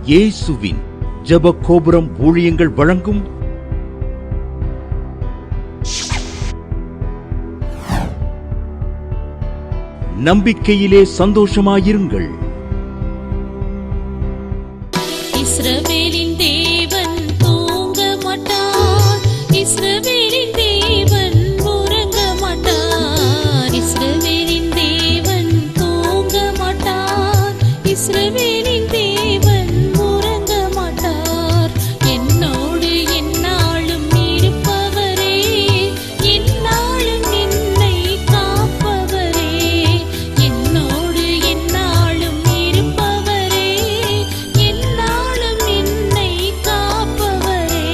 இயேசுவின் ஜெப கோபுரம் ஊழியங்கள் வழங்கும் நம்பிக்கையிலே சந்தோஷமாயிருங்கள். இஸ்ரவேலின் தேவன் தூங்க மாட்டார், இஸ்ரவேலின் தேவன் உறங்க மாட்டார், இஸ்ரவேலின் தேவன் தூங்க மாட்டார், இஸ்ரவேலின் தேவன் உறங்க மாட்டார். என்னோடு எந்நாளும் இருப்பவரே, எந்நாளும் என்னை காப்பவரே, என்னோடு எந்நாளும் இருப்பவரே, எந்நாளும் என்னை காப்பவரே.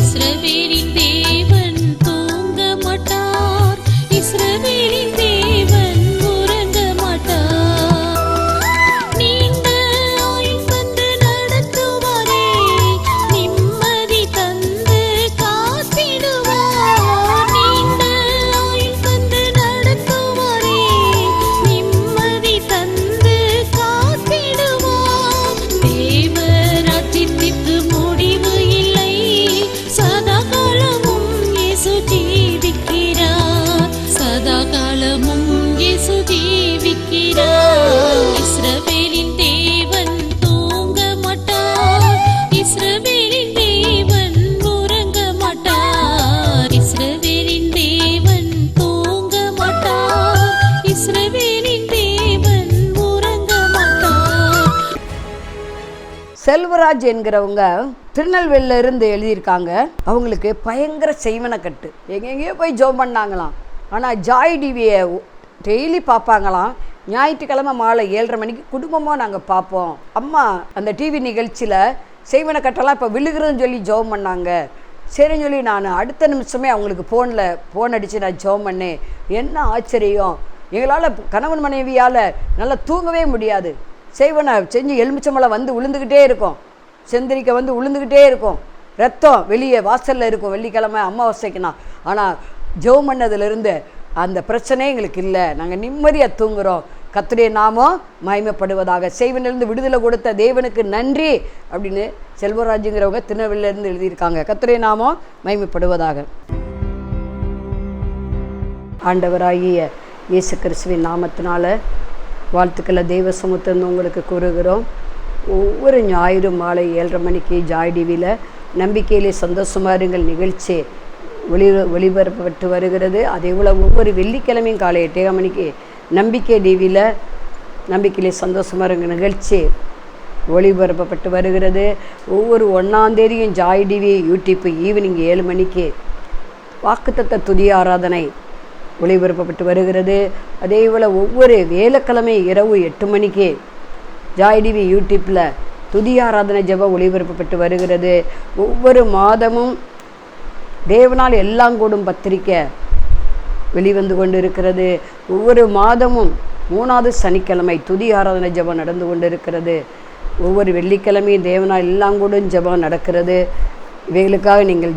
இஸ்ரவேலின் தேவன் தூங்க மாட்டார், இஸ்ரவேலின் தேவன் உறங்க மாட்டார். நீண்ட ஆயுள் தந்து நடத்துவாரே, நிம்மதி தந்து காத்திடுவார். நீண்ட ஆயுள் தந்து நடத்துவாரே, நிம்மதி தந்து காத்திடுவார். தேவராஜ்யத்திற்கு முடிவு இல்லை, சதா காலமும் இயேசு ஜீவிக்கிறார், சதா காலமும் இயேசு ஜீவிக்கிறார். இஸ்ரவேலின் தேவன் தூங்க மாட்டார், இஸ்ரவேலின் தேவன் உறங்க மாட்டார், இஸ்ரவேலின் தேவன் தூங்க மாட்டார், இஸ்ரவேலின் தேவன் உறங்க மாட்டார். செல்வராஜ் என்கிறவங்க திருநெல்வேலியில இருந்து எழுதியிருக்காங்க. அவங்களுக்கு பயங்கர செய்வனக்கட்டு, எங்கெங்கேயோ போய் ஜோம் பண்ணாங்களாம். ஆனால் ஜாய் டிவியை டெய்லி பார்ப்பாங்களாம். ஞாயிற்றுக்கிழமை மாலை 7:30 மணிக்கு குடும்பமாக நாங்கள் பார்ப்போம். அம்மா அந்த டிவி நிகழ்ச்சியில் செய்வனக்கட்டெல்லாம் இப்போ விழுகிறதுன்னு சொல்லி ஜோம் பண்ணாங்க. சரின்னு சொல்லி நான் அடுத்த நிமிஷமே அவங்களுக்கு ஃபோன் அடித்து நான் ஜோம் பண்ணேன். என்ன ஆச்சரியம், எங்களால் கணவன் மனைவியால் நல்லா தூங்கவே முடியாது. செய்வனை செஞ்சு எலுமிச்சம்பழம் வந்து விழுந்துக்கிட்டே இருக்கும், செந்தரிக்கை வந்து விழுந்துக்கிட்டே இருக்கும், ரத்தம் வெளியே வாசலில் இருக்கும் வெள்ளிக்கிழமை அமாவாசைக்குனா. ஆனால் ஜெபம் பண்ணதுலேருந்து அந்த பிரச்சனையே எங்களுக்கு இல்லை, நாங்கள் நிம்மதியாக தூங்குகிறோம். கர்த்தருடைய நாமம் மகிமைப்படுவதாக. செய்வனிலிருந்து விடுதலை கொடுத்த தேவனுக்கு நன்றி அப்படின்னு செல்வராஜுங்கிறவங்க திருநெல்வேலியிலேருந்து எழுதியிருக்காங்க. கர்த்தருடைய நாமம் மகிமைப்படுவதாக. ஆண்டவராகிய இயேசு கிறிஸ்துவின் நாமத்தினால வாழ்த்துக்களை தெய்வ சமூகத்திலிருந்து உங்களுக்கு கூறுகிறோம். ஒவ்வொரு ஞாயிறு மாலை 7:30 மணிக்கு ஜாய் டிவியில் நம்பிக்கையிலே சந்தோஷமாருங்கள் நிகழ்ச்சி ஒளிபரப்பப்பட்டு வருகிறது. அதே போல் ஒவ்வொரு வெள்ளிக்கிழமையும் காலை 8 மணிக்கு நம்பிக்கை டிவியில் நம்பிக்கையிலே சந்தோஷமாருங்கள் நிகழ்ச்சி ஒளிபரப்பப்பட்டு வருகிறது. ஒவ்வொரு 1ஆம் தேதியும் ஜாய் டிவி யூடியூப் ஈவினிங் 7 மணிக்கு வாக்குத்தத்த துதி ஆராதனை ஒளிபரப்பப்பட்டு வருகிறது. அதே போல் ஒவ்வொரு வேலைக்கிழமை இரவு 8 மணிக்கு ஜாய் டிவி யூடியூப்பில் துதி ஆராதனை ஜெபம் ஒளிபரப்பப்பட்டு வருகிறது. ஒவ்வொரு மாதமும் தேவனால் எல்லாம் கூடும் பத்திரிக்கை வெளிவந்து கொண்டு இருக்கிறது. ஒவ்வொரு மாதமும் 3வது சனிக்கிழமை துதி ஆராதனை ஜெபம் நடந்து கொண்டு இருக்கிறது. ஒவ்வொரு வெள்ளிக்கிழமையும் தேவனால் எல்லாம் கூடும் ஜெபம் நடக்கிறது. இவைகளுக்காக நீங்கள்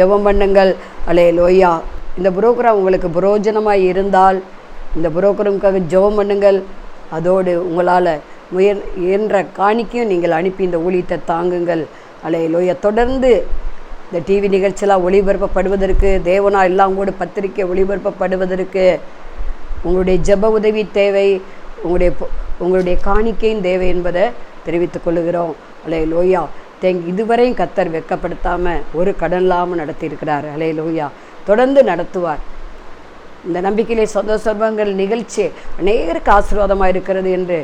ஜெபம் பண்ணுங்கள். அல்லேலூயா. இந்த புரோகிராம் உங்களுக்கு பிரயோஜனமாக இருந்தால் இந்த புரோகிராமுக்காக ஜெபம் பண்ணுங்கள். அதோடு உங்களால் இயன்ற காணிக்கையும் நீங்கள் அனுப்பி இந்த ஊழியத்தை தாங்குங்கள். அல்லேலூயா. தொடர்ந்து இந்த டிவி நிகழ்ச்சியெல்லாம் ஒளிபரப்பப்படுவதற்கு, தேவனா எல்லாம் கூட பத்திரிக்கை ஒளிபரப்பப்படுவதற்கு உங்களுடைய ஜெப உதவி தேவை, உங்களுடைய காணிக்கையும் தேவை என்பதை தெரிவித்துக் கொள்ளுகிறோம். அல்லேலூயா. இதுவரையும் கர்த்தர் வெட்கப்படுத்தாமல் ஒரு கடன் இல்லாமல் நடத்தியிருக்கிறார். அல்லேலூயா. தொடர்ந்து நடத்துவார். இந்த நம்பிக்கையிலே சந்தோஷங்கள் நிகழ்ச்சி அநேகருக்கு ஆசீர்வாதமாக இருக்கிறது என்று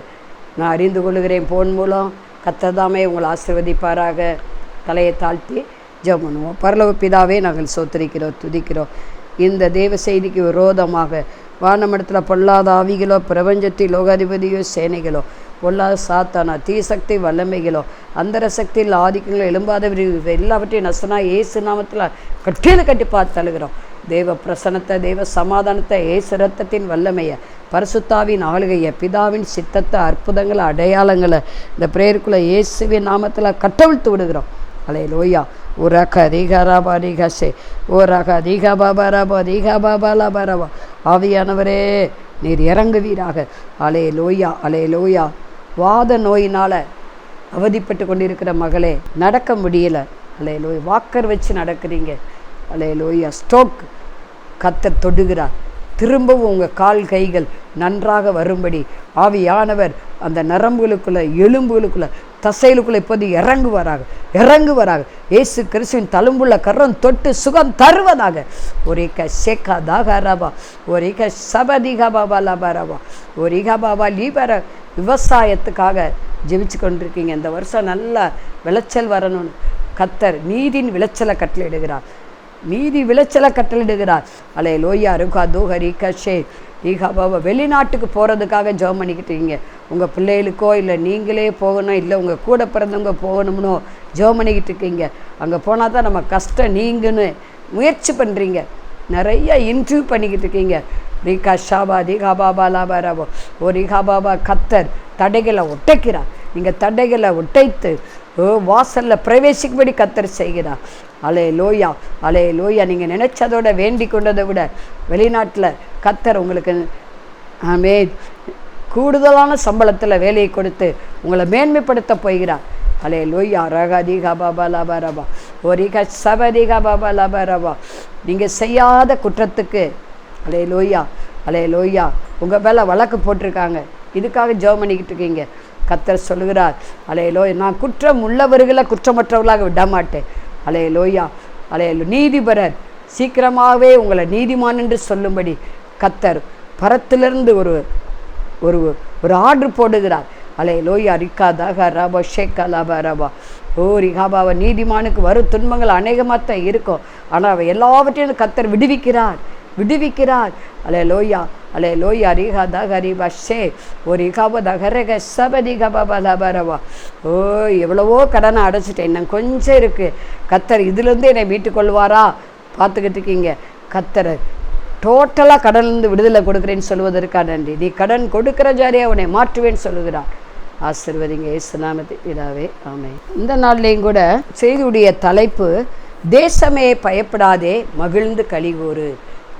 நான் அறிந்து கொள்கிறேன். போன் மூலம் கர்த்தர் தாமே உங்களை ஆசீர்வதிப்பாராக. தலையை தாழ்த்தி ஜெபம் பண்ணுவோம். பரலோக பிதாவே, நாங்கள் ஸ்தோத்திரிக்கிறோம், துதிக்கிறோம். இந்த தேவ செய்திக்கு விரோதமாக வானமடத்தில் பொல்லாத ஆவிகளோ, பிரபஞ்சத்தில் லோகாதிபதியோ, சேனைகளோ, பொல்லாத சாத்தானா, தீசக்தி வல்லமைகளோ, அந்தர சக்தியில் ஆதிக்கங்களோ, எழும்பாத எல்லாவற்றையும் நசனா இயேசு நாமத்தில் கட்டி பார்த்து தழுகிறோம். தேவ பிரசன்னத்தை, தேவ சமாதானத்தை, இயேசு ரத்தத்தின் வல்லமையை, பரிசுத்தாவின் ஆளுகையை, பிதாவின் சித்தத்தை, அற்புதங்களை, அடையாளங்களை இந்த பிரேயருக்குள்ளே இயேசுவின் நாமத்தில் கட்டவிழ்த்து விடுகிறோம். அல்லேலூயா. ஓ ரக அதிகாராபா அதிகாசே, ஓ ரக அதிகா பாபாராபா அதிகா பாபாலா பாரவா. ஆவியானவரே நீர் இறங்குவீராக. அல்லேலூயா. அல்லேலூயா. வாத நோயினால் அவதிப்பட்டு கொண்டிருக்கிற மகளே, நடக்க முடியல, அல்லேலூயா, வாக்கர் வச்சு நடக்கிறீங்க, அல்லேலூயா, ஸ்ட்ரோக் கர்த்தர் தொடுகிறார். திரும்பவும் உங்கள் கால் கைகள் நன்றாக வரும்படி ஆவியானவர் அந்த நரம்புகளுக்குள்ள, எலும்புகளுக்குள்ள, தசைகளுக்குள்ள இப்போது இறங்குவராக. இயேசு கிறிஸ்துவின் தழும்புள்ள கரம் தொட்டு சுகம் தருவதாக. ஒரேக சேக்கா தாகரபா, ஒரேக சபதிகா பாபா லபரபா, ஒரேகா பாபா லீபர. விவசாயத்துக்காக ஜெபிச்சு கொண்டிருக்கீங்க. இந்த வருஷம் நல்ல விளைச்சல் வரணும்னு கர்த்தர் நீதியின் விளைச்சலை கட்டளையிடுகிறார். நீதி விளைச்சலை கட்டளிடுகிறார். அல்லேலூயா. ருகா தூஹரி கஷே ஈகா பாபா. வெளிநாட்டுக்கு போகிறதுக்காக ஜெபம் பண்ணிக்கிட்டீங்க. உங்கள் பிள்ளைகளுக்கோ இல்லை நீங்களே போகணும், இல்லை உங்கள் கூட பிறந்தவங்க போகணும்னோ ஜெபம் பண்ணிக்கிட்டு இருக்கீங்க. அங்கே போனால் தான் நம்ம கஷ்டம் நீங்கன்னு முயற்சி பண்ணுறீங்க. நிறைய இன்டர்வியூ பண்ணிக்கிட்டு இருக்கீங்க. ரீகா ஷாபா ரீகா பாபா லாபாராபோ. ஓ ரீகா பாபா. கர்த்தர் தடைகளை ஒட்டைக்கிறார். நீங்கள் தடைகளை ஒட்டைத்து வாசலில் பிரவேசிக்கும்படி கர்த்தர் செய்கிறார். அல்லேலூயா, அல்லேலூயா. நீங்கள் நினைச்சதோட வேண்டி கொண்டதை விட வெளிநாட்டில் கர்த்தர் உங்களுக்கு ஆமென் கூடுதலான சம்பளத்தில் வேலையை கொடுத்து உங்களை மேன்மைப்படுத்த போகிறார். அல்லேலூயா. ரகதிகா பாபா லபரபா, ஒரிகா சபதிகா பாபா லபரபா. நீங்கள் செய்யாத குற்றத்துக்கு அல்லேலூயா, அல்லேலூயா, உங்கள் மேலே வழக்கு போட்டிருக்காங்க. இதுக்காக ஜெபம் பண்ணிக்கிட்டு இருக்கீங்க. கர்த்தர் சொல்லுகிறார், அல்லேலூயா, நான் குற்றம் உள்ளவர்களை குற்றமற்றவர்களாக விட மாட்டேன். அல்லேலூயா, அல்லேலூயா. நீதிபரர் சீக்கிரமாகவே உங்களை நீதிமான் என்று சொல்லும்படி கர்த்தர் பரத்திலிருந்து ஒரு ஒரு ஒரு ஆர்டர் போடுகிறார். அல்லேலூயா. ரிகா தகா ரபா ஷேக்கா லபா ரபா. ஓ ரிகாபாவை. நீதிமானுக்கு வரும் துன்பங்கள் அநேகமாக தான் இருக்கும், ஆனால் அவ எல்லாவற்றையும் கர்த்தர் விடுவிக்கிறார். அல்லேலூயா, அல்லேலூயா. ரிகா தகா ரிபா ஷே ஓ ரிகாபா தகரக சபதிகா பாபா லபா ரபா. ஓ எவ்வளவோ கடனை அடைச்சிட்டேன், இன்னும் கொஞ்சம் இருக்குது, கர்த்தர் இதுலேருந்து என்னை மீட்டுக்கொள்வாரா பார்த்துக்கிட்டு இருக்கீங்க. கர்த்தர் டோட்டலாக கடன்லேருந்து விடுதலை கொடுக்குறேன்னு சொல்வதற்காக நன்றி. நீ கடன் கொடுக்குற ஜாரியாக உன்னை மாற்றுவேன்னு சொல்லுகிறார். ஆசீர்வதிங்க இயேசு நாமத்தில் பிதாவே, ஆமென். இந்த நாள்லேயும் கூட செய்தியுடைய தலைப்பு, தேசமே பயப்படாதே மகிழ்ந்து களிகூறு,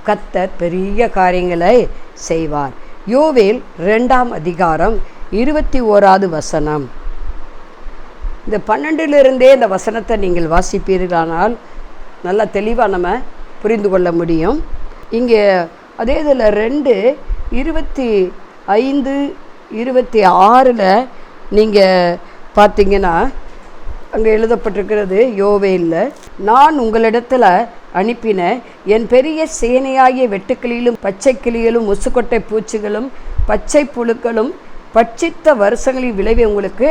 கர்த்தர் பெரிய காரியங்களை செய்வார். யோவேல் 2ஆம் அதிகாரம் 21வது வசனம். இந்த 12லிருந்தே இந்த வசனத்தை நீங்கள் வாசிப்பீர்களானால் நல்லா தெளிவாக நம்ம புரிந்து கொள்ள முடியும். இங்கே அதே இதில் 2:25-26 நீங்கள் பார்த்தீங்கன்னா அங்கே எழுதப்பட்டிருக்கிறது, யோவேலில், நான் உங்களிடத்தில் அனுப்பின என் பெரிய சேனையாகிய வெட்டுக்கிளியிலும் பச்சை கிளிகளும் முசுக்கொட்டை பூச்சிகளும் பச்சை புழுக்களும் பட்சித்த வருஷங்களின் விளைவை உங்களுக்கு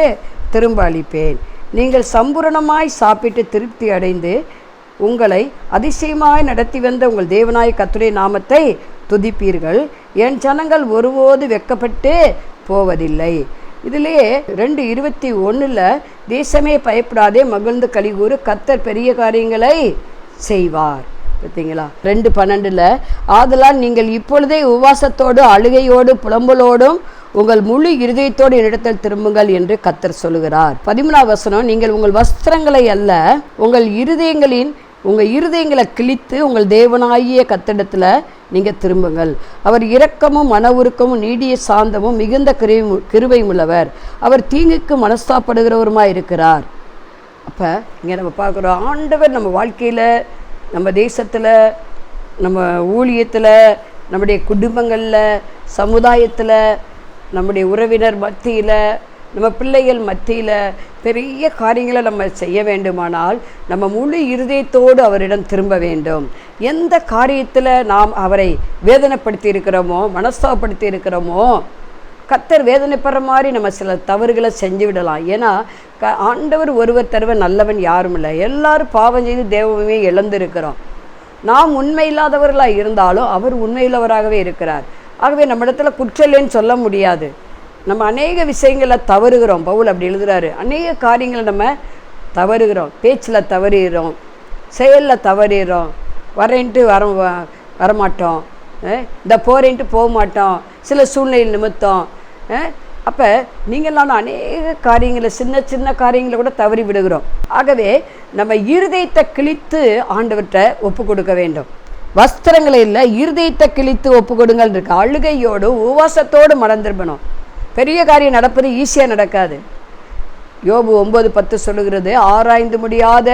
திரும்ப அளிப்பேன். நீங்கள் சம்பூரணமாய் சாப்பிட்டு திருப்தி அடைந்து உங்களை அதிசயமாய் நடத்தி வந்த உங்கள் தேவனாய கர்த்தருடைய நாமத்தை துதிப்பீர்கள். என் ஜனங்கள் ஒருபோது வெட்கப்பட்டு போவதில்லை. இதிலே 2:21 தேசமே பயப்படாதே மகிழ்ந்து களிகூறு, கர்த்தர் பெரிய காரியங்களை செய்வார். பார்த்தீங்களா? 2:12 ஆதலால் நீங்கள் இப்பொழுதே உபவாசத்தோடு அழுகையோடு புலம்பலோடும் உங்கள் முழு இருதயத்தோடு என்னிடத்தில் திரும்புங்கள் என்று கர்த்தர் சொல்லுகிறார். 13ஆம் வசனம், நீங்கள் உங்கள் வஸ்திரங்களை அல்ல உங்கள் இருதயங்களை கிழித்து உங்கள் தேவனாகிய கர்த்தரிடத்தில் நீங்கள் திரும்புங்கள். அவர் இரக்கமும் மன உருக்கமும் நீடிய சாந்தமும் மிகுந்த கிருபையும் உள்ளவர். அவர் தீங்குக்கு மனஸ்தாப்படுகிறவருமாய் இருக்கிறார். அப்போ இங்கே நம்ம பார்க்குறோம், ஆண்டவர் நம்ம வாழ்க்கையில், நம்ம தேசத்தில், நம்ம ஊழியத்தில், நம்முடைய குடும்பங்களில், சமுதாயத்தில், நம்முடைய உறவினர் மத்தியில், நம்ம பிள்ளைகள் மத்தியில் பெரிய காரியங்களை நம்ம செய்ய வேண்டுமானால் நம்ம முழு இருதயத்தோடு அவரிடம் திரும்ப வேண்டும். எந்த காரியத்தில் நாம் அவரை வேதனைப்படுத்தி இருக்கிறோமோ, மனஸ்தாபப்படுத்தி இருக்கிறோமோ, கர்த்தர் வேதனைப்படுற மாதிரி நம்ம சில தவறுகளை செஞ்சு விடலாம். ஏன்னா ஆண்டவர் ஒருவர் தருவ நல்லவன் யாரும் இல்லை. எல்லாரும் பாவம் செய்து தேவமே இழந்திருக்கிறோம். நாம் உண்மை இல்லாதவர்களாக இருந்தாலும் அவர் உண்மையுள்ளவராகவே இருக்கிறார். ஆகவே நம்ம இடத்துல குற்றலைன்னு சொல்ல முடியாது. நம்ம அநேக விஷயங்களை தவறுகிறோம். பவுல் அப்படி எழுதுகிறாரு, அநேக காரியங்களை நம்ம தவறுகிறோம். பேச்சில் தவறுகிறோம், செயலில் தவறுகிறோம், வரேன்ட்டு வரமாட்டோம், இந்த போகிறேன்ட்டு போக மாட்டோம், சில சூழ்நிலை நிமித்தம். அப்போ நீங்களான அநேக காரியங்களை, சின்ன சின்ன காரியங்களை கூட தவறி விடுகிறோம். ஆகவே நம்ம இருதயத்தை கிழித்து ஆண்டவர்கிட்ட ஒப்பு கொடுக்க வேண்டும். வஸ்திரங்களை இல்லை, இருதயத்தை கிழித்து ஒப்பு கொடுங்கள் இருக்கு. அழுகையோடு உபவாசத்தோடு மனம் திரும்பணும். பெரிய காரியம் நடப்பது ஈஸியாக நடக்காது. யோபு 9:10 சொல்லுகிறது, ஆராய்ந்து முடியாத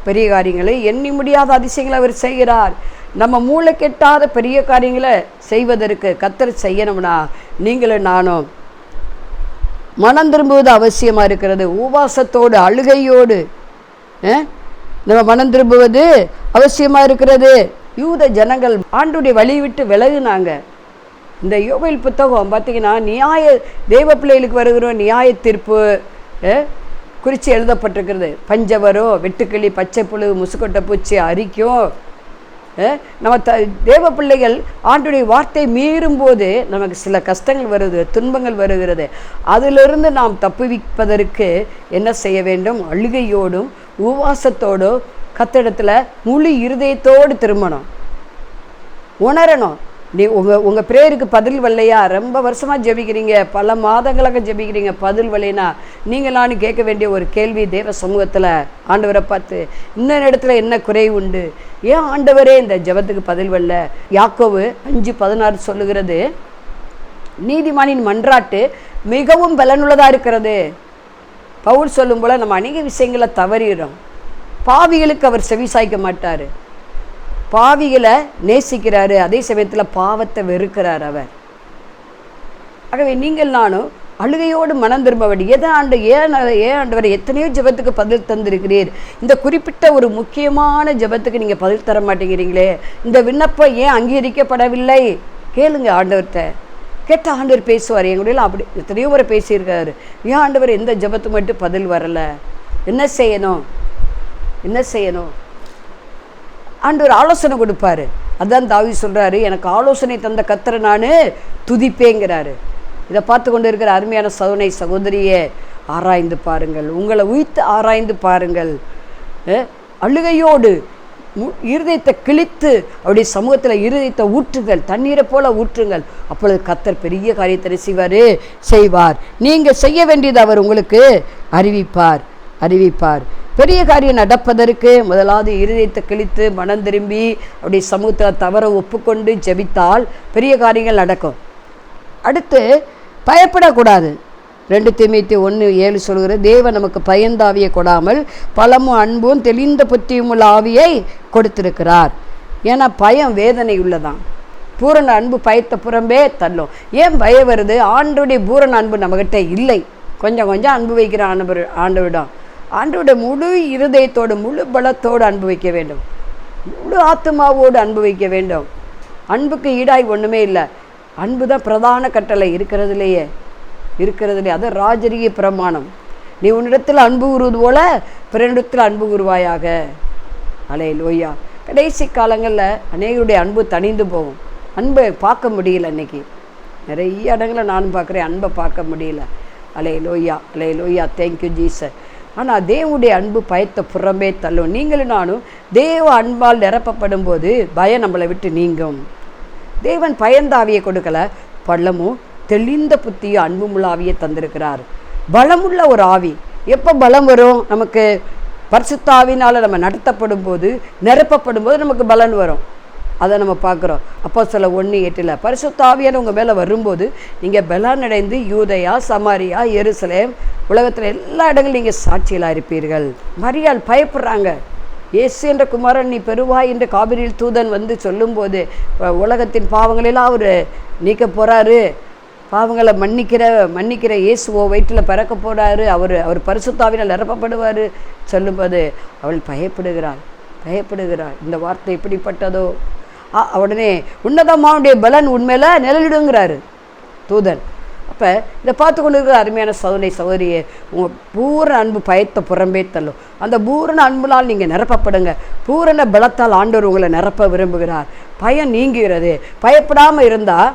பெரிய காரியங்களை, எண்ணி முடியாத அதிசயங்களை அவர் செய்கிறார். நம்ம மூளை கெட்டாத பெரிய காரியங்களை செய்வதற்கு கர்த்தர் செய்யணும்னா நீங்களும் நானும் மனம் திரும்புவது அவசியமாக இருக்கிறது. உபவாசத்தோடு அழுகையோடு நம்ம மனம் திரும்புவது அவசியமாக இருக்கிறது. யூத ஜனங்கள் ஆண்டுடைய வழி விட்டு விலகுனாங்க. இந்த யோவேல் புத்தகம் பார்த்திங்கன்னா தேவ பிள்ளைகளுக்கு வருகிற நியாய தீர்ப்பு குறித்து எழுதப்பட்டிருக்கிறது. பஞ்சம் வரும், வெட்டுக்கிளி, பச்சை புழு, முசுக்கொட்டை பூச்சி அரிக்கும். நம்ம தேவ பிள்ளைகள் ஆண்டுடைய வார்த்தை மீறும்போது நமக்கு சில கஷ்டங்கள் வருது, துன்பங்கள் வருகிறது. அதிலிருந்து நாம் தப்புவிப்பதற்கு என்ன செய்ய வேண்டும்? அழுகையோடும் உபவாசத்தோடும் கர்த்தரிடத்தில் முழு இருதயத்தோடு திரும்பணும், உணரணும். நீ உங்கள் ப்ரேயருக்கு பதில் வரலையா? ரொம்ப வருஷமாக ஜெபிக்கிறீங்க, பல மாதங்களாக ஜெபிக்கிறீங்க, பதில் வரலைன்னா நீங்களான்னு கேட்க வேண்டிய ஒரு கேள்வி தேவ சமூகத்தில் ஆண்டவரை பார்த்து, இன்னொரு இடத்துல என்ன குறை உண்டு? ஏன் ஆண்டவரே இந்த ஜெபத்துக்கு பதில் வரல? யாக்கோபு 5:16 சொல்லுகிறது, நீதிமானின் மன்றாட்டு மிகவும் பலனுள்ளதாக இருக்கிறது. பவுல் சொல்லும் போல் நம்ம அநேக விஷயங்களை தவறிடுறோம். பாவிகளுக்கு அவர் செவி சாய்க்க மாட்டார், பாவிகளை நேசிக்கிறாரு, அதே சமயத்தில் பாவத்தை வெறுக்கிறார் அவர். ஆகவே நீங்கள் நானும் அழுகையோடு மனம் திரும்ப வேண்டும். ஏன் ஆண்டவர் எத்தனையோ ஜெபத்துக்கு பதில் தந்திருக்கிறீர், இந்த குறிப்பிட்ட ஒரு முக்கியமான ஜெபத்துக்கு நீங்கள் பதில் தர மாட்டேங்கிறீங்களே, இந்த விண்ணப்பம் ஏன் அங்கீகரிக்கப்படவில்லை? கேளுங்க ஆண்டவர்கிட்ட. கேட்ட ஆண்டவர் பேசுவார். எங்களுடைய அப்படி எத்தனையோ முறை பேசியிருக்காரு. ஏன் ஆண்டவர் எந்த ஜெபத்துக்கு மட்டும் பதில் வரலை? என்ன செய்யணும்? ஆண்டவர் ஆலோசனை கொடுப்பாரு. அதான் தாவீது சொல்கிறாரு, எனக்கு ஆலோசனை தந்த கர்த்தரை நான் துதிப்பேங்கிறாரு. இதை பார்த்து கொண்டு இருக்கிற அருமையான சகோதரி சகோதரியே, ஆராய்ந்து பாருங்கள், உங்களை உய்த்து ஆராய்ந்து பாருங்கள். அழுகையோடு இருதயத்தை கிழித்து அவருடைய சமூகத்தில் இருதயத்தை ஊற்றுங்கள், தண்ணீரை போல ஊற்றுங்கள். அப்பொழுது கர்த்தர் பெரிய காரியத்தை செய்வார். நீங்கள் செய்ய வேண்டியது அவர் உங்களுக்கு அறிவிப்பார். பெரிய காரியம் நடப்பதற்கு முதலாவது இருதயத்தை கிழித்து மனம் திரும்பி அவருடைய சமூகத்தில் தவற ஒப்புக்கொண்டு ஜெபித்தால் பெரிய காரியங்கள் நடக்கும். அடுத்து பயப்படக்கூடாது. 2 தீமோத்தேயு 1:7 சொல்கிற, தேவன் நமக்கு பயந்தாவியை கொடாமல் பலமும் அன்பும் தெளிந்த புத்தியும் உள்ள ஆவியை கொடுத்திருக்கிறார். ஏன்னா பயம் வேதனை உள்ளதான். பூரண அன்பு பயத்தை புறம்பே தள்ளும். ஏன் பயம் வருது? ஆண்டவருடைய பூரண அன்பு நம்மகிட்ட இல்லை. கொஞ்சம் அன்பு வைக்கிற ஆண்டவரிடம் ஆண்டோட முழு இருதயத்தோடு முழு பலத்தோடு அன்பு வைக்க வேண்டும், முழு ஆத்மாவோடு அன்பு வைக்க வேண்டும். அன்புக்கு ஈடாய் ஒன்றுமே இல்லை. அன்பு தான் பிரதான கட்டளை இருக்கிறதுலையே. அது ராஜரீக பிரமாணம். நீ உன்னிடத்தில் அன்பு கூறுவது போல பிறனிடத்தில் அன்பு கூறுவாயாக. அல்லேலூயா. கடைசி காலங்களில் அநேகருடைய அன்பு தணிந்து போகும். அன்பை பார்க்க முடியல. இன்றைக்கி நிறைய இடங்களில் நானும் பார்க்குறேன், அன்பை பார்க்க முடியல. அல்லேலூயா. Thank you Jesus. ஆனால் தேவனுடைய அன்பு பயத்தை புறம்பே தள்ளும். நீங்களும் நானும் தேவ அன்பால் நிரப்பப்படும் போது பயம் நம்மளை விட்டு நீங்கும். தேவன் பயந்தாவியை கொடுக்கல, பள்ளமும் தெளிந்த புத்தியும் அன்புமுள்ள ஆவியை தந்திருக்கிறார். பலமுள்ள ஒரு ஆவி. எப்போ பலம் வரும்? நமக்கு பரிசுத்த ஆவியினால் நம்ம நடத்தப்படும் போது, நிரப்பப்படும் போது நமக்கு பலன் வரும். அதை நம்ம பார்க்குறோம். அப்போஸ்தலர் 1:8 பரிசுத்த ஆவியான உங்கள் மேலே வரும்போது நீங்கள் பலனடைந்து யூதேயா, சமாரியா, எருசலேம், உலகத்தில் எல்லா இடங்களும் நீங்கள் சாட்சிகளாக இருப்பீர்கள். மரியாள் பயப்படுறாங்க. இயேசு என்ற குமாரன் நீ பெறுவாய் என்று காபிரியில் தூதன் வந்து சொல்லும்போது, உலகத்தின் பாவங்களெல்லாம் அவர் நீக்க போகிறாரு, பாவங்களை மன்னிக்கிற இயேசுவோ வயிற்றில் பிறக்க போகிறாரு, அவர் பரிசுத்த ஆவியினால் நிரப்பப்படுவார் சொல்லும்போது அவள் பயப்படுகிறாள். இந்த வார்த்தை எப்படிப்பட்டதோ? உடனே உன்னதமாவுடைய பலன் உண்மையில நிழலிடுங்கிறாரு தூதன். அப்போ இதை பார்த்து கொண்டு இருக்கிற அருமையான சகோதரியே, உங்கள் பூரண அன்பு பயத்தை புறம்பே தள்ளும். அந்த பூரண அன்புனால் நீங்கள் நிரப்பப்படுங்க. பூரண பலத்தால் ஆண்டவர் உங்களை நிரப்ப விரும்புகிறார். பயம் நீங்குகிறது. பயப்படாமல் இருந்தால்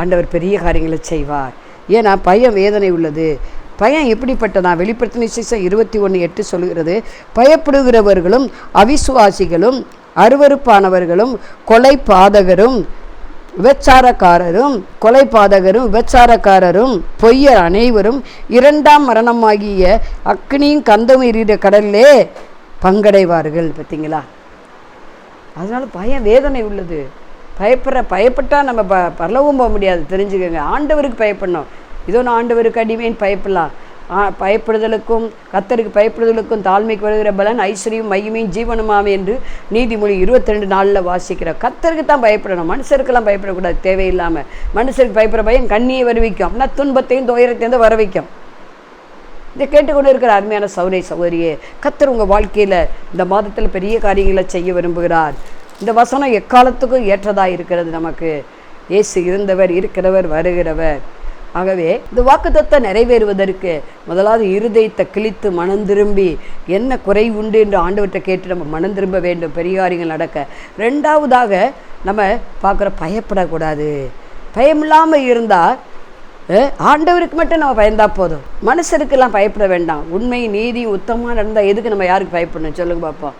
ஆண்டவர் பெரிய காரியங்களை செய்வார். ஏன்னா பயம் வேதனை உள்ளது. பயம் எப்படிப்பட்டதா? வெளிப்படுத்தின விசேஷம் 21:8 சொல்கிறது, பயப்படுகிறவர்களும் அவிசுவாசிகளும் அருவருப்பானவர்களும் கொலைபாதகரும் விபச்சாரக்காரரும் பொய்யர் அனைவரும் 2ஆம் மரணமாகிய அக்னியும் கந்தமும் எரிகிற கடலிலே பங்கடைவார்கள். பார்த்தீங்களா? அதனால பயம் வேதனை உள்ளது. பயப்பட்டால் நம்ம பரலவும் போக முடியாது. தெரிஞ்சுக்கோங்க. ஆண்டவருக்கு பயப்படணும். இதோ நான் ஆண்டவருக்கு அடிமைன்னு பயப்படலாம். பயப்படுதலுக்கும் கர்த்தருக்கு பயப்படுதலுக்கும் தாழ்மைக்கு வருகிற பலன் ஐஸ்வர்யம் மகிமையும் ஜீவனமாமே என்று நீதிமொழி 22:4 வாசிக்கிறோம். கர்த்தருக்கு தான் பயப்படணும், மனுஷருக்கெல்லாம் பயப்படக்கூடாது. தேவையில்லாமல் மனுஷருக்கு பயப்படுற பயம் கண்ணியை வருவிக்கும், அப்படின்னா துன்பத்தையும் துயரத்தையும் வர வைக்கும். இதை கேட்டுக்கொண்டு இருக்கிற அருமையான சகோதரியே, கர்த்தர் உங்கள் வாழ்க்கையில் இந்த மாதத்தில் பெரிய காரியங்களை செய்ய விரும்புகிறார். இந்த வசனம் எக்காலத்துக்கும் ஏற்றதாக இருக்கிறது. நமக்கு இயேசு இருந்தவர், இருக்கிறவர், வருகிறவர். ஆகவே இந்த வாக்குத்தத்தம் நிறைவேறுவதற்கு முதலாவது இருதயத்தை கிழித்து மனம் திரும்பி என்ன குறை உண்டு என்று ஆண்டவர்கிட்ட கேட்டு நம்ம மனம் திரும்ப வேண்டும், பெரிய காரியங்கள் நடக்க. ரெண்டாவதாக நம்ம பார்க்குற பயப்படக்கூடாது. பயமில்லாமல் இருந்தால் ஆண்டவருக்கு மட்டும் நம்ம பயந்தால் போதும், மனுஷருக்கெல்லாம் பயப்பட வேண்டாம். உண்மை நீதி உத்தமமாக நடந்தால் எதுக்கு நம்ம யாருக்கு பயப்படணும் சொல்லுங்க பார்ப்போம்.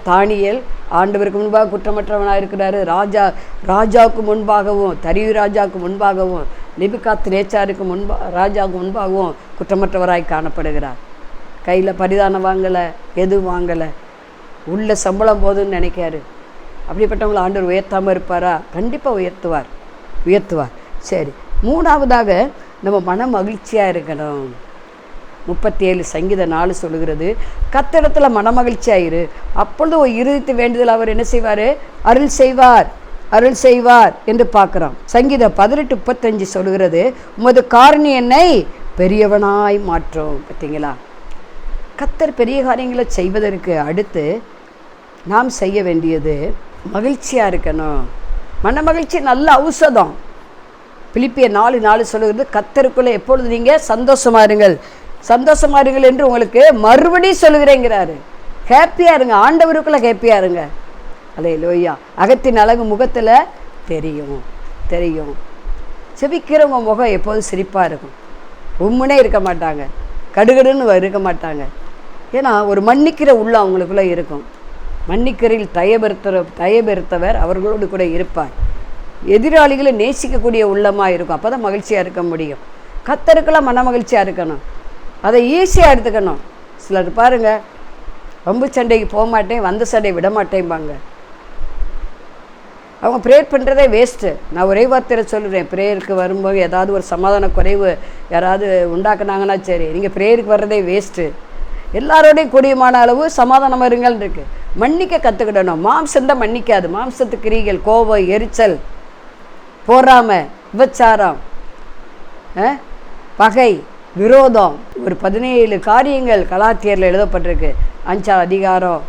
தானியேல் ஆண்டவருக்கு முன்பாக குற்றமற்றவனாக இருக்கிறாரு. ராஜாவுக்கு முன்பாகவும் தரியு ராஜாவுக்கு முன்பாகவும் நேபுகாத்நேச்சாருக்கு ராஜாவுக்கு முன்பாகவும் குற்றமற்றவராய் காணப்படுகிறார். கையில் பரிதானம் வாங்கலை, எதுவும் வாங்கலை, உள்ள சம்பளம் போதுன்னு நினைக்காரு. அப்படிப்பட்டவங்களை ஆண்டவர் உயர்த்தாமல் இருப்பாரா? கண்டிப்பாக உயர்த்துவார். சரி, மூணாவதாக நம்ம மன மகிழ்ச்சியாக இருக்கணும். 37 சங்கீதம் 4 சொல்லுகிறது, கர்த்தரிடத்தில் மனமகிழ்ச்சியாயிரு, அப்பொழுது ஒரு இருதயத்து வேண்டுதல் அவர் என்ன செய்வார்? அருள் செய்வார் என்று பார்க்குறோம். சங்கீதம் 18:35 சொல்லுகிறது, உமது காரணி என்னை பெரியவனாய் மாற்றும். பார்த்தீங்களா? கர்த்தர் பெரிய காரியங்களை செய்வதற்கு அடுத்து நாம் செய்ய வேண்டியது மகிழ்ச்சியாக இருக்கணும். மன மகிழ்ச்சி நல்ல ஔஷதம். பிலிப்பியர் 4:4 சொல்லுகிறது, கர்த்தருக்குள்ளே எப்பொழுது நீங்கள் சந்தோஷமாக இருங்கள் என்று உங்களுக்கு மறுபடியும் சொல்லுகிறேங்கிறாரு. ஹேப்பியாக இருங்க, ஆண்டவருக்குள்ளே ஹேப்பியாக இருங்க. அல்லேலூயா. அகத்தின் அழகு முகத்தில் தெரியும். செபிக்கிறவங்க முகம் எப்போதும் சிரிப்பாக இருக்கும், உம்முனே இருக்க மாட்டாங்க, கடுகடுன்னு இருக்க மாட்டாங்க. ஏன்னா ஒரு மன்னிக்கிற உள்ள அவங்களுக்குள்ளே இருக்கும். மன்னிக்கரில் தயபெருத்தவர் அவர்களோடு கூட இருப்பார். எதிராளிகளை நேசிக்கக்கூடிய உள்ளமாக இருக்கும். அப்போ தான் மகிழ்ச்சியாக இருக்க முடியும். கர்த்தருக்கெல்லாம் மன மகிழ்ச்சியாக இருக்கணும், அதை ஈஸியாக எடுத்துக்கணும். சிலர் பாருங்கள், வம்பு சண்டைக்கு போக மாட்டேன், வந்த சண்டை விட மாட்டேன்பாங்க. அவங்க ப்ரேயர் பண்ணுறதே வேஸ்ட்டு. நான் ஒரே வார்த்தையில் சொல்லுறேன், ப்ரேயருக்கு வரும்போது ஏதாவது ஒரு சமாதான குறைவு யாராவது உண்டாக்குனாங்கன்னா சரி, நீங்கள் ப்ரேயருக்கு வர்றதே வேஸ்ட்டு. எல்லாரோடையும் கூடியமான அளவு சமாதானம் இருங்கள் இருக்குது. மன்னிக்க கற்றுக்கிடணும். மாம்சந்தான் மன்னிக்காது. மாம்சத்து கிரிகள், கோபம், எரிச்சல், பொறாமை, விபச்சாரம், பகை, விரோதம், ஒரு 17 காரியங்கள் கலாத்தியரில் எழுதப்பட்டிருக்கு. 5ஆம் அதிகாரம்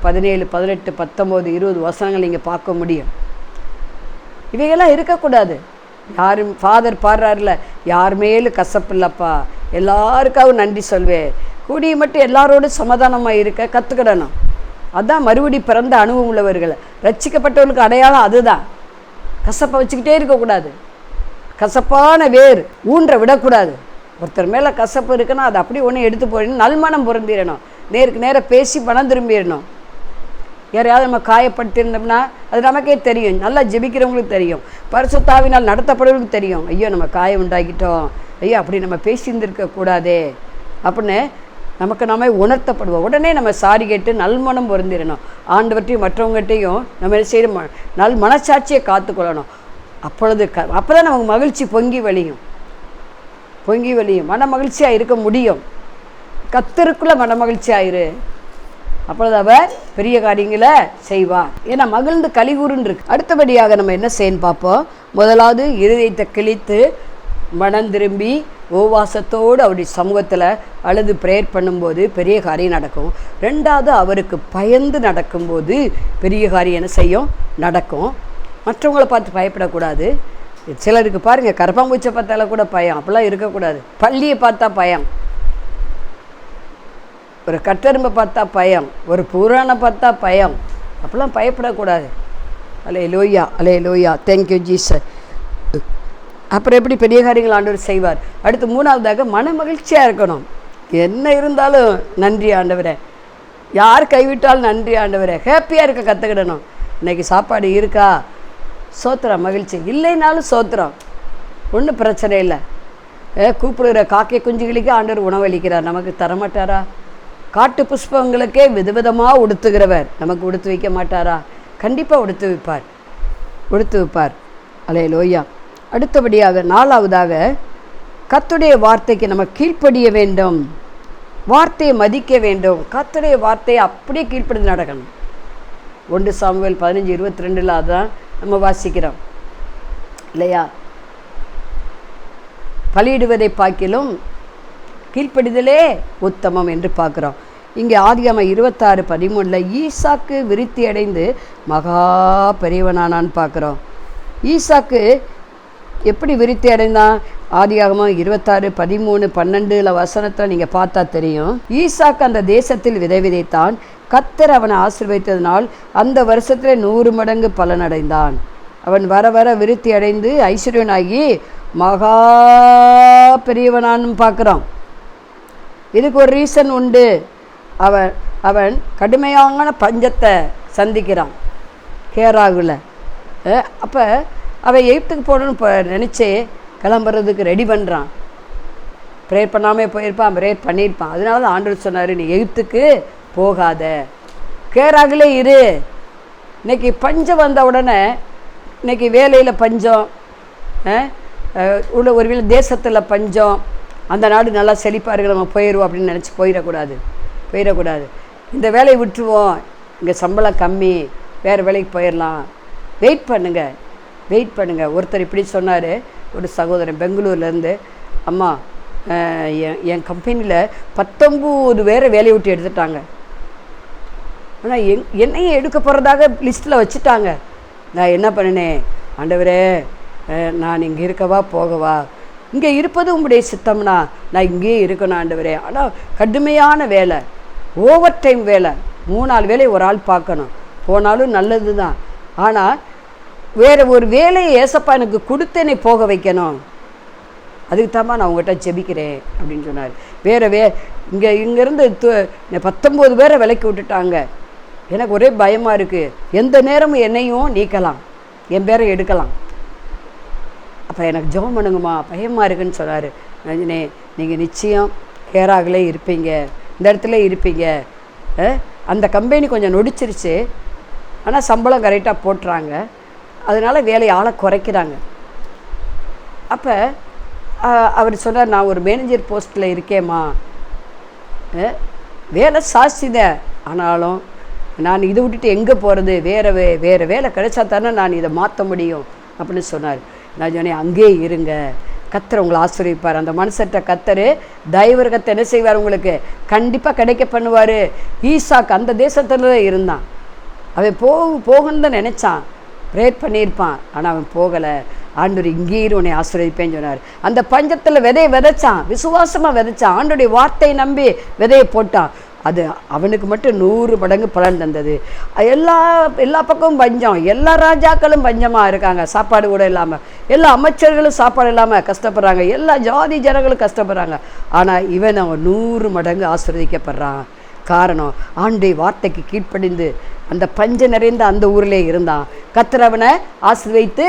17, 18, 19, 20 வசனங்கள் நீங்கள் பார்க்க முடியும். இவைகள்லாம் இருக்கக்கூடாது. யாரும் ஃபாதர் பாடுறாருல, யார் மேலும் கசப்பு இல்லைப்பா, எல்லாருக்காகவும் நன்றி சொல்வேன், கூடிய மட்டும் எல்லாரோடும் சமாதானமாக இருக்க கற்றுக்கிடணும். அதுதான் மறுபடி பிறந்த அனுபவம் உள்ளவர்கள். ரட்சிக்கப்பட்டவர்களுக்கு அடையாளம் அதுதான். கசப்பை வச்சுக்கிட்டே இருக்கக்கூடாது. கசப்பான வேர் ஊன்ற விடக்கூடாது. ஒருத்தர் மேலே கசப்பு இருக்குன்னா அது அப்படி ஒன்று எடுத்து போயிடணும். நல்மனம் பொருந்திடணும். நேருக்கு நேராக பேசி மனம் திரும்பிடணும். யாரையாவது நம்ம காயப்படுத்தியிருந்தோம்னா அது நமக்கே தெரியும். நல்லா ஜெபிக்கிறவங்களுக்கு தெரியும், பரிசுத்தாவினால் நடத்தப்படுறவங்களுக்கு தெரியும். ஐயோ நம்ம காயம் உண்டாக்கிட்டோம், ஐயோ அப்படி நம்ம பேசியிருந்திருக்கக்கூடாதே அப்படின்னு நமக்கு நாம உணர்த்தப்படுவோம். உடனே நம்ம சாரி கேட்டு நல்மனம் பொருந்திடணும். ஆண்டவற்றையும் மற்றவங்ககிட்டையும் நம்ம என்ன செய்யணும்? மனசாட்சியை காத்துக்கொள்ளணும். அப்போ தான் நமக்கு மகிழ்ச்சி பொங்கி வழியும். மன மகிழ்ச்சியாக இருக்க முடியும். கர்த்தருக்குள்ள மன மகிழ்ச்சியாயிரு, அப்பொழுது அவர் பெரிய காரியங்களை செய்வார். ஏன்னா மகிழ்ந்து கலிகூறுன்னு இருக்கு. அடுத்தபடியாக நம்ம என்ன செய்யணும் பார்ப்போம். முதலாவது இருதயத்தை கிழித்து மனம் திரும்பி உபவாசத்தோடு அவருடைய சமூகத்தில் அழுது ப்ரேயர் பண்ணும்போது பெரிய காரியம் நடக்கும். ரெண்டாவது அவருக்கு பயந்து நடக்கும்போது பெரிய காரியம் என்ன செய்யும்? நடக்கும். மற்றவங்கள பார்த்து பயப்படக்கூடாது. சிலருக்கு பாருங்கள், கரப்பாம்பூச்சை பார்த்தால கூட பயம், அப்படிலாம் இருக்கக்கூடாது. பள்ளியை பார்த்தா பயம், ஒரு கட்டெரும்பை பார்த்தா பயம், ஒரு புராணை பார்த்தா பயம், அப்படிலாம் பயப்படக்கூடாது. அல்லேலூயா, தேங்க்யூ ஜீசஸ். அப்புறம் எப்படி பெரிய காரியங்கள் ஆண்டவர் செய்வார். அடுத்து மூணாவதாக மன மகிழ்ச்சியாக இருக்கணும். என்ன இருந்தாலும் நன்றி ஆண்டவரே, யார் கைவிட்டாலும் நன்றி ஆண்டவரே, ஹாப்பியாக இருக்க கற்றுக்கிடணும். இன்றைக்கி சாப்பாடு இருக்கா, சோத்திரம், மகிழ்ச்சி. இல்லைனாலும் சோத்திரம், ஒன்றும் பிரச்சனை இல்லை. கூப்பிடுகிற காக்கை குஞ்சுகளுக்கே ஆண்டவர் உணவளிக்கிறார், நமக்கு தரமாட்டாரா? காட்டு புஷ்பங்களுக்கே விதவிதமாக உடுத்துகிறவர் நமக்கு உடுத்து வைக்க மாட்டாரா? கண்டிப்பாக உடுத்து வைப்பார். அல்லேலூயா. அடுத்தபடியாக நாலாவதாக கர்த்தருடைய வார்த்தைக்கு நம்ம கீழ்ப்படிய வேண்டும், வார்த்தையை மதிக்க வேண்டும். கர்த்தருடைய வார்த்தையை அப்படியே கீழ்ப்படிந்து நடக்கணும். 1 சாமுவேல் 15:22 அதான் நம்ம வாசிக்கிறோம் இல்லையா? பலியிடுவதை பார்க்கிலும் கீழ்ப்படிதலே உத்தமம் என்று பார்க்குறோம். இங்கே ஆதியாகமம் 26:13 ஈசாக்கு விருத்தி அடைந்து மகா பெரியவனானான்னு பார்க்குறோம். ஈசாக்கு எப்படி விருத்தி அடைந்தான்? ஆதியாகமம் 26:13, 12 வசனத்தில் நீங்கள் பார்த்தா தெரியும். ஈசாக்கு அந்த தேசத்தில் விதை விதைத்தான். கர்த்தர் அவனை ஆசீர்வதித்ததினால் அந்த வருஷத்தில் 100 மடங்கு பலனடைந்தான். அவன் வர வர விருத்தி அடைந்து ஐஸ்வர்யனாகி மகா பெரியவனான்னு பார்க்குறான். இதுக்கு ஒரு ரீசன் உண்டு. அவன் கடுமையான பஞ்சத்தை சந்திக்கிறான் கேராகுல. அப்போ அவன் எகிப்துக்கு போகணுன்னு நினச்சி கிளம்புறதுக்கு ரெடி பண்ணுறான். ப்ரேயர் பண்ணாமல் போயிருப்பான், ப்ரேயர் பண்ணியிருப்பான். அதனால தான் ஆண்டவர் சொன்னார், நீ எகிப்துக்கு போகாத, கேராகுலே இரு. இன்றைக்கி பஞ்சம் வந்த உடனே, இன்றைக்கி வேலையில் பஞ்சம், உள்ள ஒரு வேளை தேசத்தில் பஞ்சம், அந்த நாடு நல்லா செழிப்பாக இருக்கு, நம்ம போயிடுவோம் அப்படின்னு நினச்சி போயிடக்கூடாது. இந்த வேலையை விட்டுருவோம், இங்கே சம்பளம் கம்மி, வேறு வேலைக்கு போயிடலாம். வெயிட் பண்ணுங்கள். ஒருத்தர் இப்படி சொன்னார், ஒரு சகோதரன் பெங்களூர்லேருந்து, அம்மா என் கம்பெனியில் 19 பேரை வேலையை விட்டு எடுத்துட்டாங்க. ஆனால் என்னையும் எடுக்க போகிறதாக லிஸ்ட்டில் வச்சுட்டாங்க. நான் என்ன பண்ணினேன், ஆண்டவரே நான் இங்கே இருக்கவா போகவா? இங்கே இருப்பது உங்களுடைய சித்தம்னா நான் இங்கேயே இருக்கணும் ஆண்டவரே. ஆனால் கடுமையான வேலை, ஓவர் டைம் வேலை, 3-4 வேலையை ஒரு ஆள் பார்க்கணும். போனாலும் நல்லது தான், ஆனால் வேறு ஒரு வேலையை ஏசப்பா எனக்கு கொடுத்தேனே போக வைக்கணும். அதுக்கு தாம்மா நான் உங்கள்கிட்ட ஜெபிக்கிறேன் அப்படின்னு சொன்னார். இங்கேருந்து 19 பேரை விலைக்கு விட்டுட்டாங்க. எனக்கு ஒரே பயமாக இருக்குது, எந்த நேரமும் என்னையும் நீக்கலாம், என் பேரை எடுக்கலாம். அப்போ எனக்கு ஜெபம் பண்ணுங்கம்மா, பயமாக இருக்குன்னு சொன்னார். ரஞ்சினே, நீங்கள் நிச்சயம் கேராகலே இருப்பீங்க, இந்த இடத்துல இருப்பீங்க. அந்த கம்பெனி கொஞ்சம் நொடிச்சிருச்சு, ஆனால் சம்பளம் கரெக்டாக போட்டுறாங்க, அதனால் வேலையை ஆளை குறைக்கிறாங்க. அப்போ அவர் சொன்னார், நான் ஒரு மேனேஜர் போஸ்ட்டில் இருக்கேம்மா, வேலை சாட்சிதான், ஆனாலும் நான் இதை விட்டுட்டு எங்கே போகிறது, வேறு வேலை கிடைச்சா தானே நான் இதை மாற்ற முடியும் அப்படின்னு சொன்னார். நான் சொன்னேன், அங்கேயே இருங்க, கர்த்தர் உங்களை ஆசீர்வதிப்பார். அந்த மனுஷர்கிட்ட கர்த்தர் தயவுரகத்தை என்ன செய்வார், உங்களுக்கு கண்டிப்பாக கிடைக்க பண்ணுவார். ஈசாக்கு அந்த தேசத்தில் இருந்தான், அவன் போகணுன்னு தான் நினச்சான், ப்ரேயர் பண்ணியிருப்பான், ஆனால் அவன் போகலை. ஆண்டவர் இங்கேயும் உன்னை ஆசீர்வதிப்பேன்னு சொன்னார். அந்த பஞ்சத்தில் விதையை விதைச்சான், விசுவாசமாக விதைச்சான், ஆண்டோடைய வார்த்தையை நம்பி விதையை போட்டான். அது அவனுக்கு மட்டும் 100 மடங்கு பலன் தந்தது. எல்லா பக்கமும் பஞ்சம், எல்லா ராஜாக்களும் பஞ்சமாக இருக்காங்க, சாப்பாடு கூட இல்லாமல், எல்லா அமைச்சர்களும் சாப்பாடு இல்லாமல் கஷ்டப்படுறாங்க, எல்லா ஜாதி ஜனங்களும் கஷ்டப்படுறாங்க. ஆனால் இவன் அவன் 100 மடங்கு ஆசீர்வதிக்கப்படுறான். காரணம், ஆண்டை வார்த்தைக்கு கீழ்ப்படிந்து அந்த பஞ்சம் நிறைந்த அந்த ஊரிலே இருந்தான். கர்த்தர் அவனை ஆசீர்வதித்து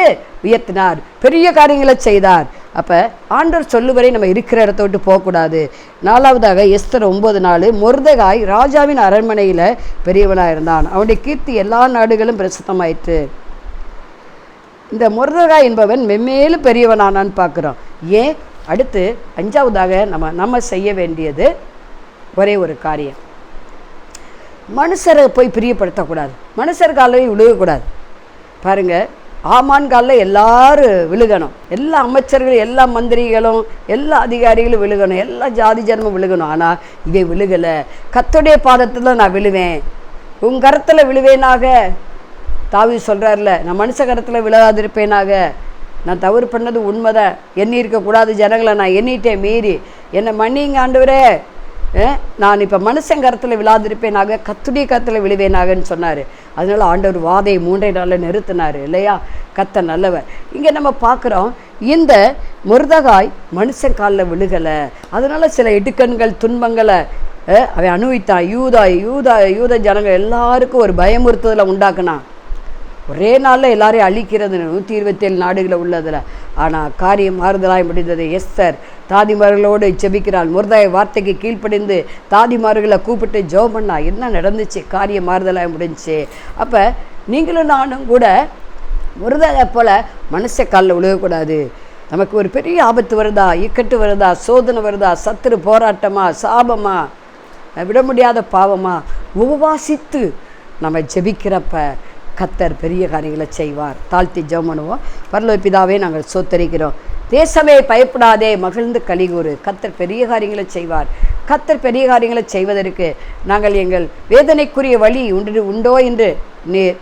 உயர்த்தினார், பெரிய காரியங்களை செய்தார். அப்போ ஆண்டவர் சொல்லுவரை நம்ம இருக்கிற இடத்த விட்டு போகக்கூடாது. 4வதாக எஸ்தர் 9:4 மொர்தெகாய் ராஜாவின் அரண்மனையில் பெரியவனாக இருந்தான், அவனுடைய கீர்த்தி எல்லா நாடுகளும் பிரசித்தமாயிற்று. இந்த மொர்தெகாய் என்பவன் மென்மேலும் பெரியவனானான்னு பார்க்குறோம். ஏன்? அடுத்து 5வதாக நம்ம செய்ய வேண்டியது ஒரே ஒரு காரியம், மனுஷரை போய் பிரியப்படுத்தக்கூடாது, மனுஷர் காலையும் விழுகக்கூடாது. பாருங்கள், ஆமான் காலில் எல்லாரும் விழுகணும், எல்லா அமைச்சர்களும், எல்லா மந்திரிகளும், எல்லா அதிகாரிகளும் விழுகணும், எல்லா ஜாதி ஜனமும் விழுகணும். ஆனால் இதை விழுகலை. கர்த்தருடைய பாதத்தில் நான் விழுவேன், உன் கரத்தில் விழுவேனாக. தாவீது சொல்கிறார்ல, நான் மனுஷ கரத்தில் விழாதிருப்பேனாக. நான் தவறு பண்ணது உண்மைதான், எண்ணி இருக்கக்கூடாது ஜனங்களை நான் எண்ணிட்டேன் மீறி, என்னை மன்னிங்க ஆண்டவரே, நான் இப்போ மனுஷன் கரத்தில் விழாதிருப்பேனாக, கர்த்தருடைய கரத்தில் விழுவேனாகன்னு சொன்னார். அதனால் ஆண்டவர் வாதையை 3 நாளில் நிறுத்தினார் இல்லையா? கர்த்தர் நல்லவர். இங்கே நம்ம பார்க்குறோம், இந்த மொர்தெகாய் மனுஷன் காலில் விழுகலை. அதனால் சில இடுக்கண்கள் துன்பங்களை அவன் அனுபவித்தான். யூத ஜனங்கள் எல்லாருக்கும் ஒரு பயமுறுத்துதலை உண்டாக்குனான். ஒரே நாளில் எல்லாரையும் அழிக்கிறது 127 நாடுகளில் உள்ளதில். ஆனால் காரியம் மாறுதலாய் முடிந்தது. எஸ்தர் தாதிமார்களோடு ஜெபிக்கிறாள், மொர்தெகாய் வார்த்தைக்கு கீழ்ப்படிந்து தாதிமார்களை கூப்பிட்டு ஜெபம் பண்ணா. என்ன நடந்துச்சு? காரியம் மாறுதலாய் முடிஞ்சிச்சு. அப்போ நீங்களும் நானும் கூட மொர்தெகாய் போல் மனுஷ காலில் விழுகக்கூடாது. நமக்கு ஒரு பெரிய ஆபத்து வருதா, இக்கட்டு வருதா, சோதனை வருதா, சத்துரு போராட்டமா, சாபமா, விட முடியாத பாவமா, உபவாசித்து நம்ம ஜெபிக்கிறப்ப கர்த்தர் பெரிய காரியங்களை செய்வார். தாழ்த்தி ஜெபம் பண்ணுவோம். பரலோக பிதாவே, நாங்கள் சோத்தரிக்கிறோம். தேசமே பயப்படாதே, மகிழ்ந்து கலிகூறு. கர்த்தர் பெரிய காரியங்களை செய்வார். கர்த்தர் பெரிய காரியங்களை செய்வதற்கு நாங்கள் எங்கள் வேதனைக்குரிய வழி உண்டோ என்று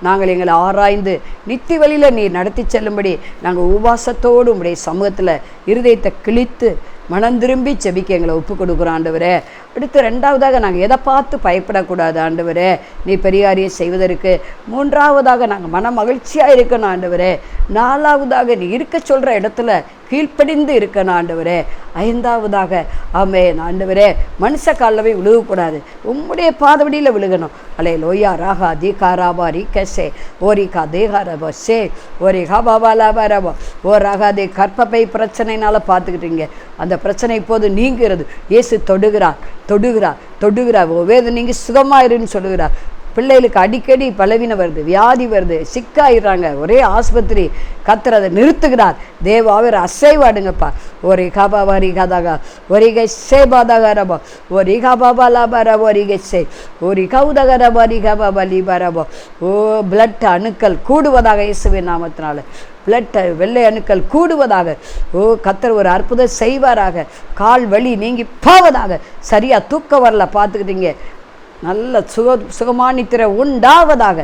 நாங்கள் எங்களை ஆராய்ந்து நித்தி வழியில் நீர் நடத்தி செல்லும்படி நாங்கள் உபவாசத்தோடு உடைய சமூகத்தில் இருதயத்தை கிழித்து மனம் திரும்பி செபிக்க எங்களை ஒப்பு கொடுக்குறோம் ஆண்டவரே. அடுத்து 2வதாக நாங்கள் எதை பார்த்து பயப்படக்கூடாது ஆண்டவரே, நீ பெரியாரியை செய்வதற்கு. 3வதாக நாங்கள் மன மகிழ்ச்சியாக இருக்கணும் ஆண்டவரே. 4வதாக நீ இருக்க சொல்கிற இடத்துல கீழ்ப்படிந்து இருக்கணும் ஆண்டவரே. 5வதாக ஆமென் ஆண்டவரே, மனுஷ காலில் போய் விழுகக்கூடாது, உம்முடைய பாதவடியில் விழுகணும். அலே லோயா ராகா தீகாராபா ரீகசே ஓரிகா தேகாரபா சே ஓரிகா பாபா லாபா ரபா ஓ ராகாதே. கற்பப்பை பிரச்சனைனால பார்த்துக்கிட்டீங்க, அந்த பிரச்சனை இப்போது நீங்கிறது. இயேசு தொடுகிறார் தொடுகிறார் தொடுகிறார். வேதனை நீங்கி சுகமாயிருன்னு சொல்லுகிறார். பிள்ளைகளுக்கு அடிக்கடி பலவீனம் வருது, வியாதி வருது, சிக்காயிடுறாங்க, ஒரே ஆஸ்பத்திரி. கர்த்தர் அதை நிறுத்துகிறார். தேவாவர் அசைவாடுங்கப்பா. ஒரு காபாவாரி கதாகா ஒரு கை சேபாதகரபா ஒரு காபாபா லாபாரா ஒரு கை சே ஒரு கவுதகரபா ரிகாபாபா லிபாரபா. ஓ பிளட் அணுக்கள் கூடுவதாக இயேசுவின் நாமத்தினால பிளட் வெள்ளை அணுக்கள் கூடுவதாக. ஓ கர்த்தர் ஒரு அற்புதம் செய்வாராக. கால் வலி நீங்கி போவதாக. சரியாக தூக்கம் வரல பார்த்துக்கிட்டீங்க, நல்ல சுகமான நித்திரை உண்டாவதாக.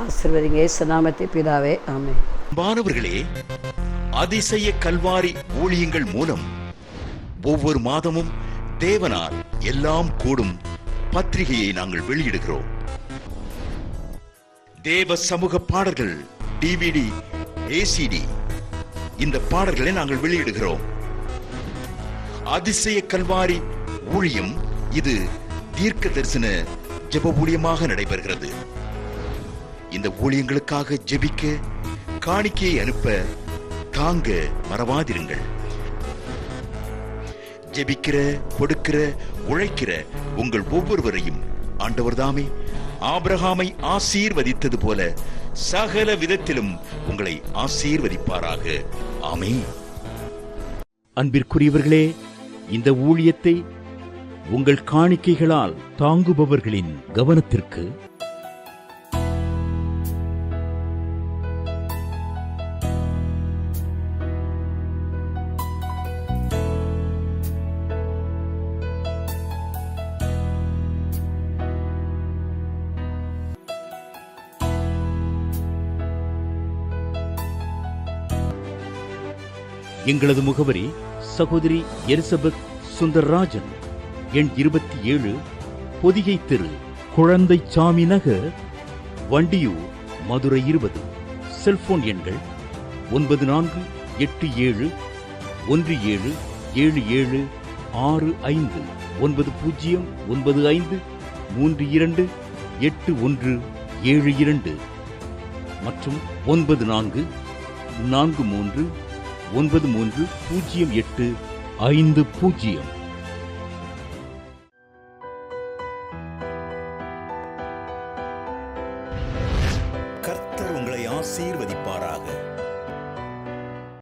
ஆசீர்வதிங்க இயேசு நாமத்தை பிதாவே, ஆமென். மாணவர்களே, அதிசய கல்வாரி ஊழியங்கள் மூலம் ஒவ்வொரு மாதமும் தேவனால் எல்லாம் கூடும் பத்திரிகையை நாங்கள் வெளியிடுகிறோம். தேவ சமூக பாடல்கள் DVD, ACD இந்த பாடல்களை நாங்கள் வெளியிடுகிறோம். அதிசய கல்வாரி ஊழியம் இது தீர்க்க தரிசன ஜெப ஊழியமாக நடைபெறுகிறது. இந்த ஊழியங்களுக்காக ஜெபிக்க, காணிக்கையை அனுப்ப தாங்க மறவாதிருங்கள். ஜெபிக்கிற, கொடுக்கிற, உழைக்கிற உங்கள் ஒவ்வொருவரையும் ஆண்டவர் தாமே ஆபிரகாமை ஆசீர்வதித்தது போல சகல விதத்திலும் உங்களை ஆசீர்வதிப்பாராக. ஆமென். அன்பிற்குரியவர்களே, இந்த ஊழியத்தை உங்கள் காணிக்கைகளால் தாங்குபவர்களின் கவனத்திற்கு எங்களது முகவரி சகோதரி எலிசபெத் சுந்தர்ராஜன், எண் 27, பொதிகை தெரு, குழந்தைச்சாமி நகர், வண்டியூர், மதுரை 20. செல்போன் எண்கள் 9484177765 9095328172 மற்றும் 9443930850.